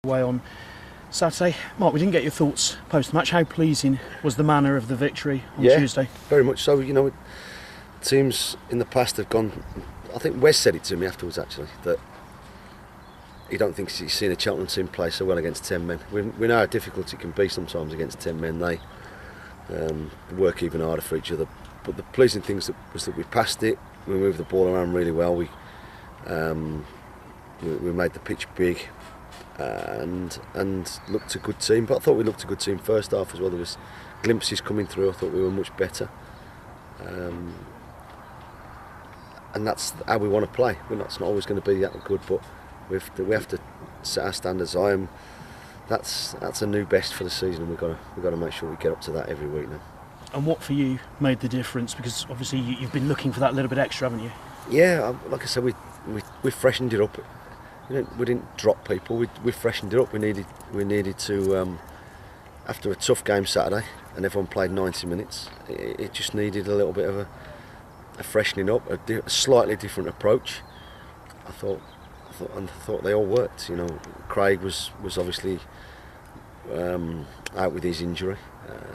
away on Saturday. Mark, we didn't get your thoughts post-match. How pleasing was the manner of the victory on Tuesday? Very much so. You know, teams in the past have gone. I think Wes said it to me afterwards, actually, that he don't think he's seen a Cheltenham team play so well against 10 men. We know how difficult it can be sometimes against 10 men. They work even harder for each other. But the pleasing thing was that we passed it. We moved the ball around really well. We made the pitch big. And looked a good team, but I thought we looked a good team first half as well. There was glimpses coming through. I thought we were much better, and that's how we want to play. It's not always going to be that good, but we have to set our standards high. And that's a new best for the season, and we've got to make sure we get up to that every week now. And what for you made the difference? Because obviously you've been looking for that little bit extra, haven't you? Yeah, like I said, we freshened it up. We didn't drop people. We freshened it up. We needed to after a tough game Saturday, and everyone played 90 minutes. It just needed a little bit of a freshening up, a slightly different approach. I thought they all worked. You know, Craig was obviously out with his injury,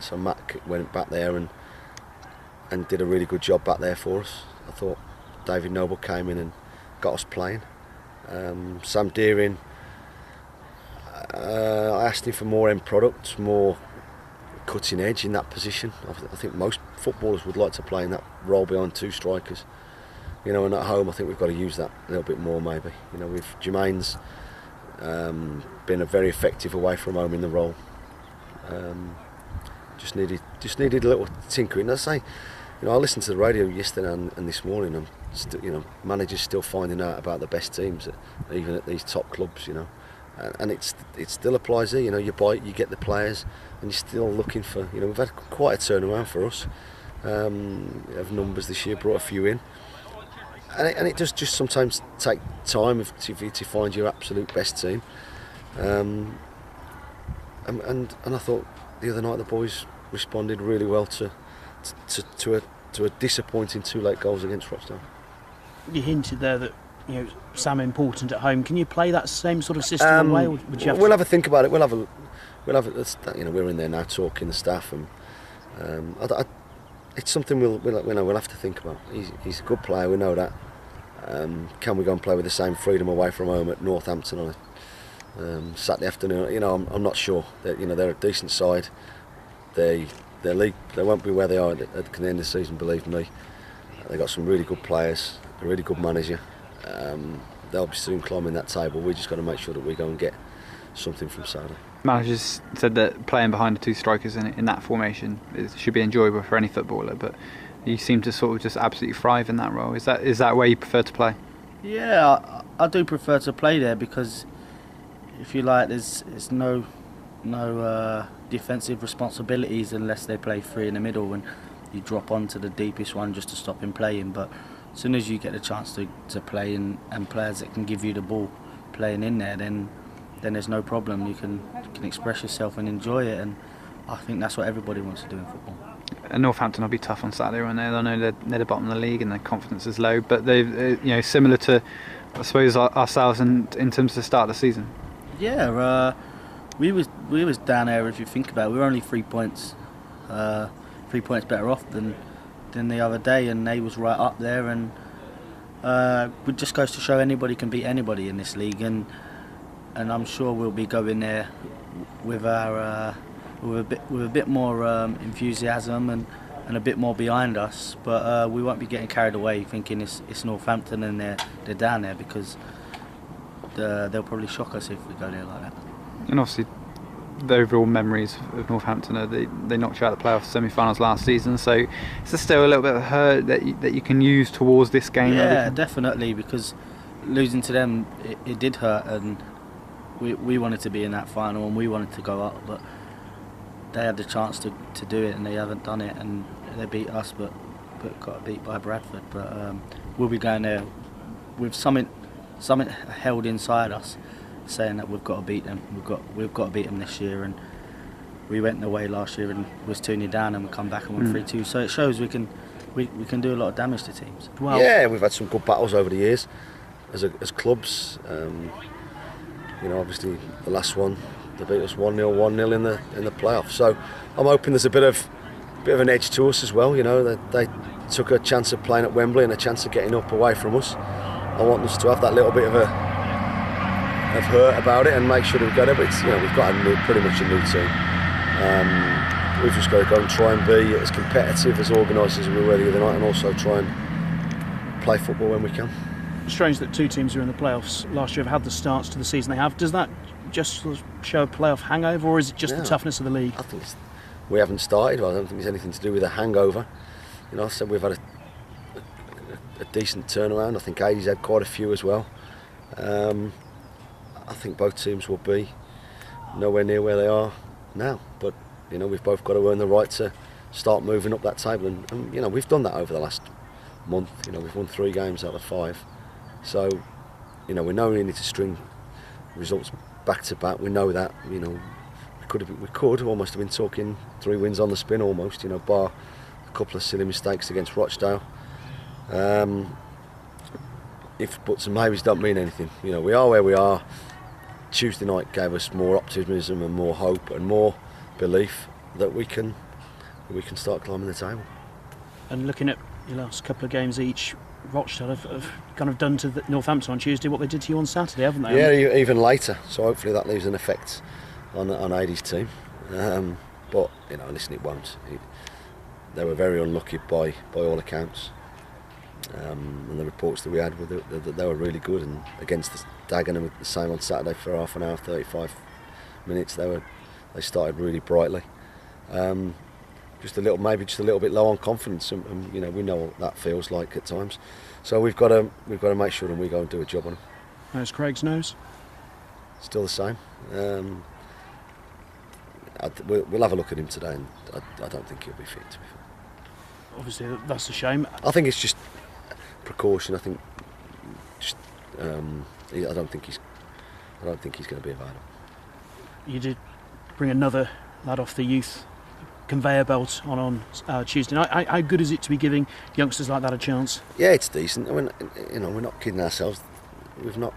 so Matt went back there and did a really good job back there for us. I thought David Noble came in and got us playing. Sam Deering, I asked him for more end product, more cutting edge in that position. I think most footballers would like to play in that role behind two strikers. You know, and at home I think we've got to use that a little bit more maybe. You know, with Jermaine's been a very effective away from home in the role. Just needed a little tinkering. I say, you know, I listened to the radio yesterday and this morning. And managers still finding out about the best teams, even at these top clubs. You know, and it still applies here. You know, you get the players, and you're still looking for. You know, we've had quite a turnaround for us of numbers this year. Brought a few in, and it does just sometimes take time to find your absolute best team. And I thought the other night the boys responded really well to a disappointing 2 late goals against Rochdale. You hinted there that, you know, Sam important at home. Can you play that same sort of system away, or would you have we'll have a think about it. We'll have a you know, we're in there now talking the staff, and it's something we'll have to think about. He's a good player, we know that. Can we go and play with the same freedom away from home at Northampton on a Saturday afternoon? You know, I'm not sure. You know, they're a decent side. Their league, they won't be where they are at the end of the season, believe me. They've got some really good players, a really good manager. They'll be soon climbing that table. We've just got to make sure that we go and get something from Saturday. Managers said that playing behind the 2 strikers in that formation should be enjoyable for any footballer, but you seem to sort of just absolutely thrive in that role. Is that where you prefer to play? Yeah, I do prefer to play there because, if you like, there's no defensive responsibilities unless they play 3 in the middle and you drop onto the deepest one just to stop him playing. But as soon as you get the chance to play and players that can give you the ball playing in there, then there's no problem. You can express yourself and enjoy it, and I think that's what everybody wants to do in football. And Northampton will be tough on Saturday, won't they? I know they're the bottom of the league and their confidence is low, but they've similar to, I suppose, ourselves in terms of the start of the season. Yeah, we was down there. If you think about it, we were only 3 points better off than the other day, and they was right up there. And it just goes to show anybody can beat anybody in this league, and I'm sure we'll be going there with a bit more enthusiasm and a bit more behind us. But we won't be getting carried away thinking it's Northampton and they're down there, because they'll probably shock us if we go there like that. And obviously, the overall memories of Northampton are they knocked you out of the playoff semi-finals last season. So is there still a little bit of hurt that you can use towards this game? Yeah, definitely, because losing to them it did hurt, and we wanted to be in that final and we wanted to go up, but they had the chance to do it and they haven't done it, and they beat us, but got beat by Bradford. But we'll be going there with something held inside us, saying that we've got to beat them. We've got to beat them this year, and we went away last year and was 2-0 down, and we come back and won 3-2. So it shows we can do a lot of damage to teams. Well, yeah, we've had some good battles over the years as clubs. obviously the last one they beat us 1-0 in the playoffs. So I'm hoping there's a bit of an edge to us as well. That they took a chance of playing at Wembley and a chance of getting up away from us. I want us to have that little bit of hurt about it and make sure that we get it. But we've got pretty much a new team. We've just got to go and try and be as competitive, as organised as we were the other night, and also try and play football when we can. Strange that two teams who are in the playoffs last year have had the starts to the season they have. Does that just sort of show a playoff hangover, or is it just the toughness of the league? I think we haven't started. I don't think it's anything to do with a hangover. I said we've had a decent turnaround. I think Aidy's had quite a few as well. I think both teams will be nowhere near where they are now, but we've both got to earn the right to start moving up that table, and we've done that over the last month. We've won 3 games out of 5, so we know we need to string results back to back. We know that. We could almost have been talking 3 wins on the spin almost, bar a couple of silly mistakes against Rochdale. If buts and maybes don't mean anything, we are where we are. Tuesday night gave us more optimism and more hope and more belief that we can start climbing the table. And looking at your last couple of games each, Rochdale have kind of done to Northampton on Tuesday what they did to you on Saturday, haven't they? Yeah, even later. So hopefully that leaves an effect on Aidy's team. But listen, it won't. They were very unlucky by all accounts. And the reports that we had were that they were really good, and against Dagenham the same on Saturday for half an hour, 35 minutes they started really brightly. Just a little bit low on confidence, and we know what that feels like at times. So we've got to make sure that we go and do a job on them. How's Craig's nose? Still the same. We'll have a look at him today, and I don't think he'll be fit, to be fair. Obviously that's a shame. I think it's just precaution. I think I don't think he's going to be available. You did bring another lad off the youth conveyor belt on Tuesday night. How good is it to be giving youngsters like that a chance? Yeah, it's decent. I mean, we're not kidding ourselves. We've not.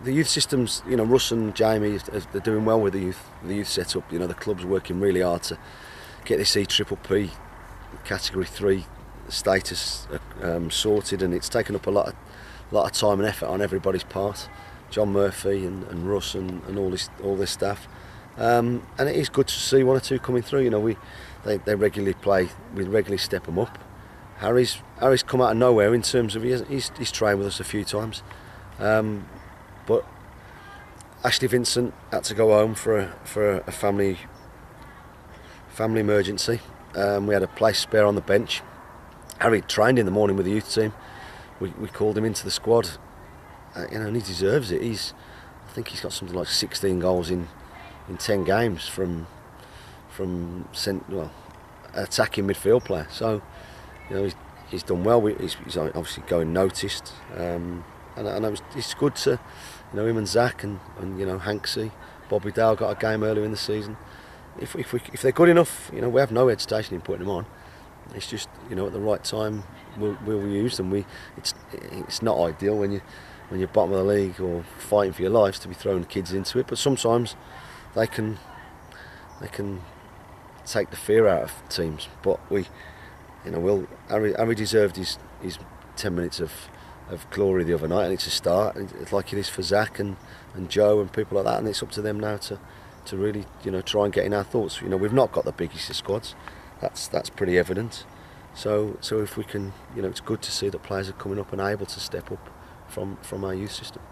The youth systems. Russ and Jamie, they're doing well with the youth setup. The club's working really hard to get this EPPP Category 3 status sorted, and it's taken up a lot of time and effort on everybody's part. John Murphy and Russ and all this staff, and it is good to see 1 or 2 coming through. They regularly play. We regularly step them up. Harry's come out of nowhere in terms of he's trained with us a few times, but Ashley Vincent had to go home for a family emergency. We had a place spare on the bench. Harry trained in the morning with the youth team. We called him into the squad, and he deserves it. I think he's got something like 16 goals in 10 games from attacking midfield player. So he's done well. He's obviously going noticed, and it's good to him and Zach and Hanksy, Bobby Dale got a game earlier in the season. If they're good enough, we have no hesitation in putting them on. It's just at the right time we'll use them. It's not ideal when you're bottom of the league or fighting for your lives to be throwing kids into it, but sometimes they can take the fear out of teams. But Harry deserved his 10 minutes of glory the other night, and it's a start. It's like it is for Zach and Joe and people like that, and it's up to them now to really try and get in our thoughts. We've not got the biggest of squads. That's pretty evident. So if we can, it's good to see that players are coming up and able to step up from our youth system.